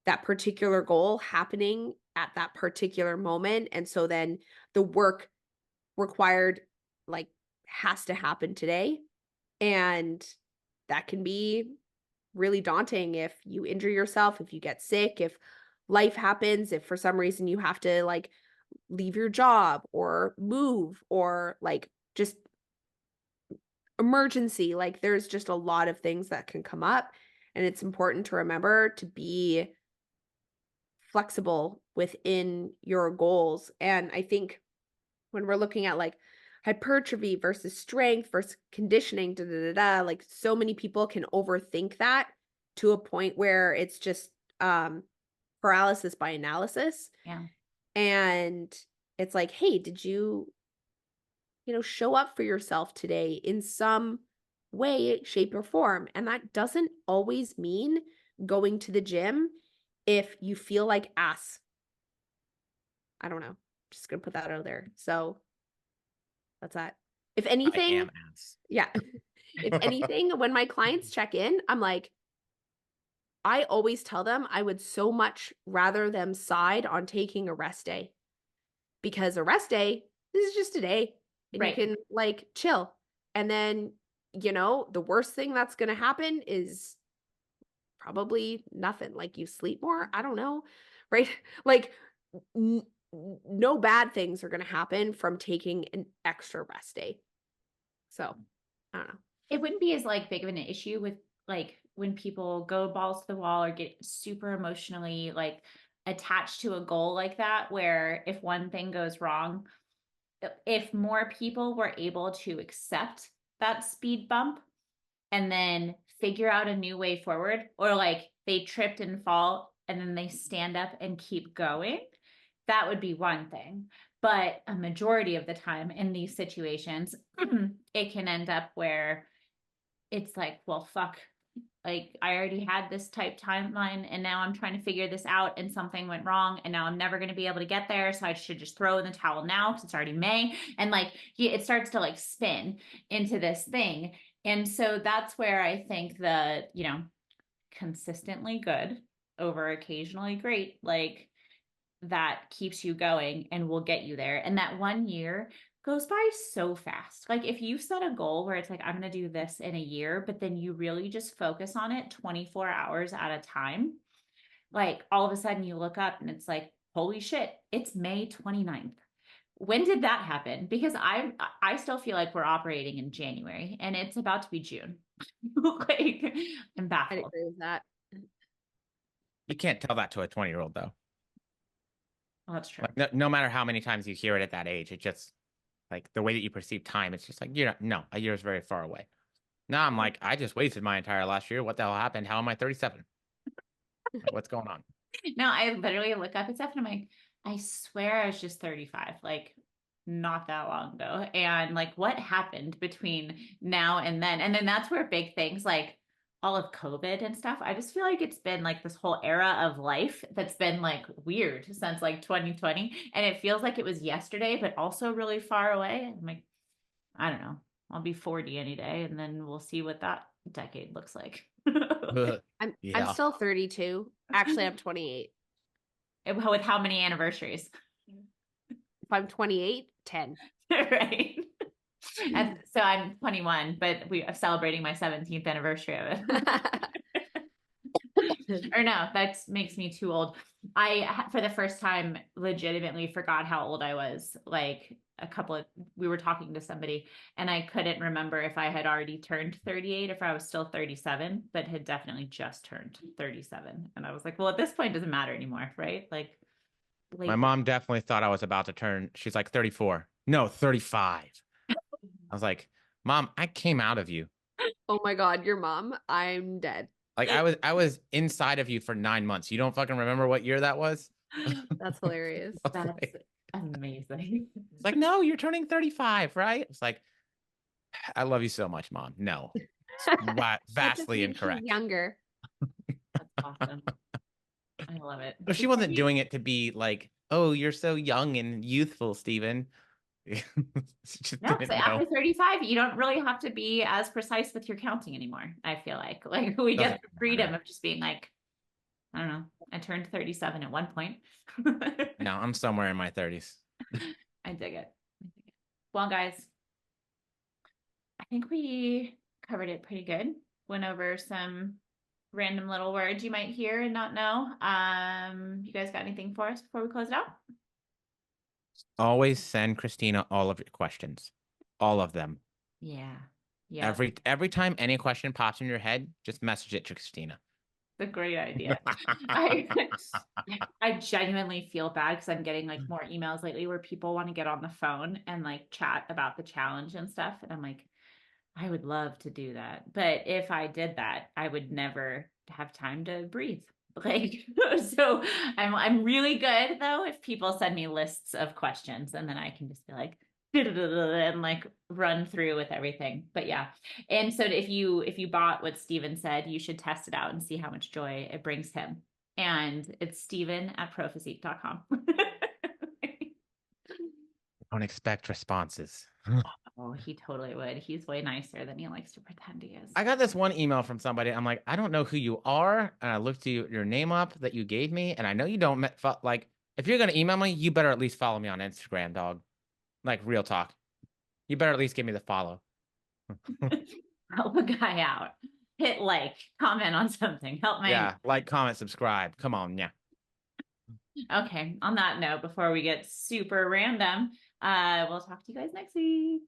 S4: that particular goal happening at that particular moment. And so then the work required like has to happen today. And that can be really daunting if you injure yourself, if you get sick, if life happens, if for some reason you have to like leave your job or move or like just emergency. Like there's just a lot of things that can come up. And it's important to remember to be flexible within your goals. And I think when we're looking at like hypertrophy versus strength versus conditioning, like so many people can overthink that to a point where it's just paralysis by analysis.
S2: Yeah.
S4: And it's like, hey, did you show up for yourself today in some way, shape, or form? And that doesn't always mean going to the gym if you feel like ass. I don't know. Just gonna put that out there. So that's that. If anything,
S3: I am ass.
S4: yeah. If anything, when my clients check in, I'm like, I always tell them I would so much rather them side on taking a rest day, because a rest day, this is just a day and
S2: Right.
S4: you can like chill. And then, the worst thing that's going to happen is probably nothing. Like you sleep more. I don't know. Right. Like no bad things are going to happen from taking an extra rest day. So I don't know.
S2: It wouldn't be as like big of an issue with like when people go balls to the wall or get super emotionally like attached to a goal like that, where if one thing goes wrong, if more people were able to accept that speed bump and then figure out a new way forward, or like they tripped and fall and then they stand up and keep going, that would be one thing. But a majority of the time in these situations, it can end up where it's like, well, fuck, like I already had this type timeline and now I'm trying to figure this out and something went wrong and now I'm never going to be able to get there. So I should just throw in the towel now because it's already May. And like, it starts to like spin into this thing. And so that's where I think the, consistently good over occasionally great, like that keeps you going and will get you there. And that 1 year goes by so fast. Like if you set a goal where it's like, I'm going to do this in a year, but then you really just focus on it 24 hours at a time, like all of a sudden you look up and it's like, holy shit, it's May 29th. When did that happen? Because I still feel like we're operating in January and it's about to be June. Like I'm
S4: I
S2: baffled.
S4: agree with that.
S3: You can't tell that to a 20-year-old though.
S2: Well, that's true.
S3: Like, no matter how many times you hear it at that age, it just like the way that you perceive time, it's just like, no, a year is very far away. Now I'm like, I just wasted my entire last year. What the hell happened? How am I 37? Like, what's going on?
S2: No, I literally look up at stuff and I'm like, I swear I was just 35, like not that long ago. And like, what happened between now and then? And then that's where big things like all of COVID and stuff, I just feel like it's been like this whole era of life that's been like weird since like 2020. And it feels like it was yesterday, but also really far away. I'm like, I don't know. I'll be 40 any day and then we'll see what that decade looks like.
S4: I'm
S3: Yeah.
S4: still 32. Actually, I'm 28.
S2: With how many anniversaries?
S4: If I'm 28, 10.
S2: Right. And so I'm 21, but we are celebrating my 17th anniversary of it. Or no, that makes me too old. I, for the first time, legitimately forgot how old I was. Like we were talking to somebody and I couldn't remember if I had already turned 38, if I was still 37, but had definitely just turned 37. And I was like, well, at this point, it doesn't matter anymore, right? Like,
S3: My mom definitely thought I was about to turn. She's like 34. No, 35. I was like, Mom, I came out of you.
S4: Oh my God, your mom, I'm dead.
S3: Like I was inside of you for 9 months. You don't fucking remember what year that was?
S4: That's hilarious.
S2: That's amazing.
S3: It's like, no, you're turning 35, right? It's like, I love you so much, Mom. No, vastly incorrect.
S4: Younger.
S2: That's awesome. I love it.
S3: So she wasn't doing it to be like, oh, you're so young and youthful, Steven.
S2: No, so after 35, you don't really have to be as precise with your counting anymore. I feel like we get the freedom of just being like, I don't know. I turned 37 at one point.
S3: No, I'm somewhere in my 30s.
S2: I dig it. Well, guys, I think we covered it pretty good. Went over some random little words you might hear and not know. You guys got anything for us before we close it out?
S3: Always send Christina all of your questions, all of them.
S2: Yeah. Yeah.
S3: Every time any question pops in your head, just message it to Christina.
S2: It's a great idea. I genuinely feel bad because I'm getting like more emails lately where people want to get on the phone and like chat about the challenge and stuff. And I'm like, I would love to do that. But if I did that, I would never have time to breathe. Like, so I'm really good though if people send me lists of questions and then I can just be like, and like run through with everything. But yeah. And so if you bought what Steven said, you should test it out and see how much joy it brings him. And it's Steven@prophysique.com.
S3: Don't expect responses.
S2: Oh, he totally would. He's way nicer than he likes to pretend he is.
S3: I got this one email from somebody. I'm like, I don't know who you are. And I looked your name up that you gave me. And I know you don't like, if you're going to email me, you better at least follow me on Instagram, dog. Like real talk. You better at least give me the follow.
S2: Help a guy out. Hit like, comment on something. Help my
S3: Yeah, like, comment, subscribe. Come on, yeah.
S2: Okay. On that note, before we get super random, we'll talk to you guys next week.